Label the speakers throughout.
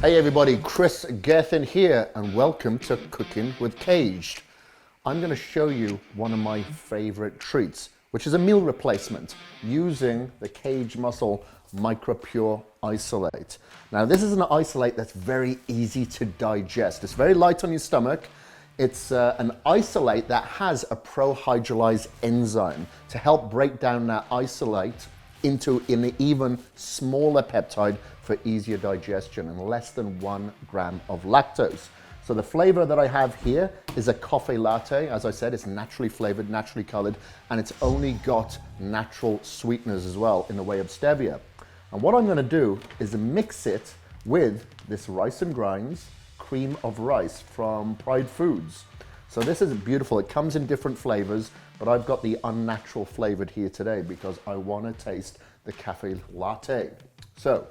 Speaker 1: Hey everybody, Kris Gethin here and welcome to Cooking with KAGED. I'm going to show you one of my favorite treats, which is a meal replacement using the KAGEDMUSCLE Micro Pure Isolate. Now this is an isolate that's very easy to digest. It's very light on your stomach. It's an isolate that has a pro-hydrolyze enzyme to help break down that isolate into an even smaller peptide for easier digestion and less than 1 gram of lactose. So the flavor that I have here is a coffee latte. As I said, it's naturally flavored, naturally colored, and it's only got natural sweeteners as well in the way of stevia. And what I'm gonna do is mix it with this rice and grinds cream of rice from Pride Foods. So this is beautiful. It comes in different flavors, but I've got the unnatural flavored here today because I want to taste the cafe latte. So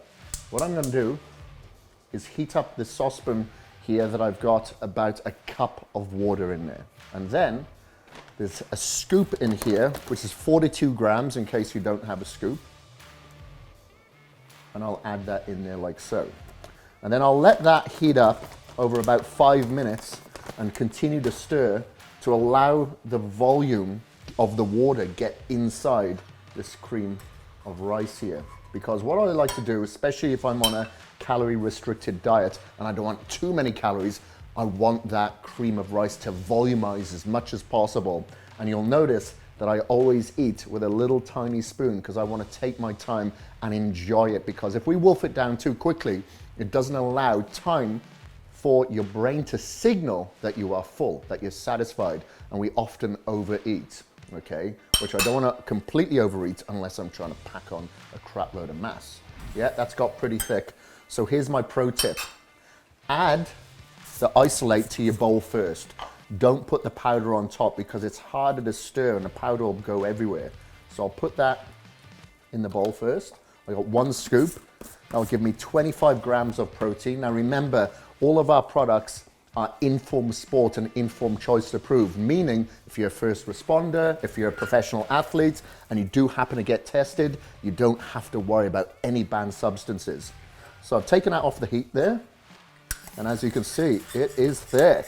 Speaker 1: what I'm going to do is heat up this saucepan here that I've got about a cup of water in there. And then there's a scoop in here, which is 42 grams in case you don't have a scoop. And I'll add that in there like so. And then I'll let that heat up over about 5 minutes and continue to stir to allow the volume of the water get inside this cream of rice here. Because what I like to do, especially if I'm on a calorie restricted diet and I don't want too many calories, I want that cream of rice to volumize as much as possible. And you'll notice that I always eat with a little tiny spoon because I want to take my time and enjoy it, because if we wolf it down too quickly, it doesn't allow time for your brain to signal that you are full, that you're satisfied, and we often overeat, okay? Which I don't want to completely overeat unless I'm trying to pack on a crap load of mass. Yeah, that's got pretty thick. So here's my pro tip. Add the isolate to your bowl first. Don't put the powder on top because it's harder to stir and the powder will go everywhere. So I'll put that in the bowl first. I got 1 scoop. That'll give me 25 grams of protein. Now remember, all of our products are informed sport and informed choice approved, meaning if you're a first responder, if you're a professional athlete, and you do happen to get tested, you don't have to worry about any banned substances. So I've taken that off the heat there, and as you can see, it is thick.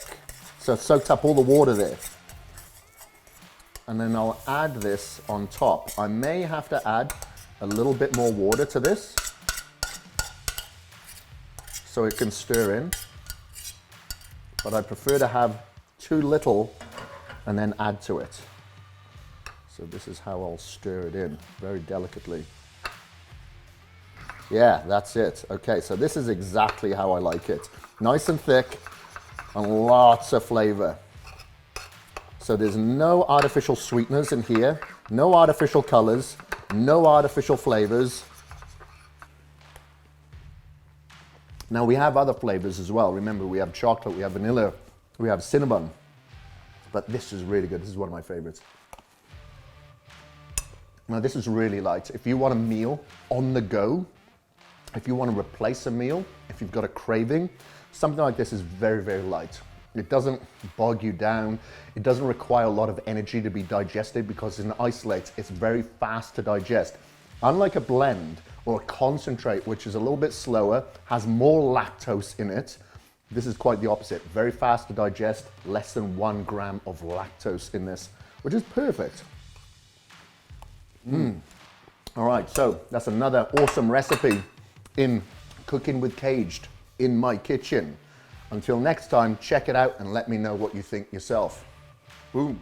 Speaker 1: So I've soaked up all the water there. And then I'll add this on top. I may have to add a little bit more water to this so it can stir in, but I prefer to have too little and then add to it. So this is how I'll stir it in, very delicately. Yeah, that's it. Okay, so this is exactly how I like it. Nice and thick and lots of flavor. So there's no artificial sweeteners in here, no artificial colors, no artificial flavors. Now we have other flavors as well. Remember, we have chocolate, we have vanilla, we have cinnamon. But this is really good. This is one of my favorites. Now this is really light. If you want a meal on the go, if you want to replace a meal, if you've got a craving, something like this is very, very light. It doesn't bog you down. It doesn't require a lot of energy to be digested because in isolate, it's very fast to digest. Unlike a blend or a concentrate, which is a little bit slower, has more lactose in it, this is quite the opposite. Very fast to digest, less than 1 gram of lactose in this, which is perfect. All right, so that's another awesome recipe in Cooking with KAGED in my kitchen. Until next time, check it out and let me know what you think yourself. Boom.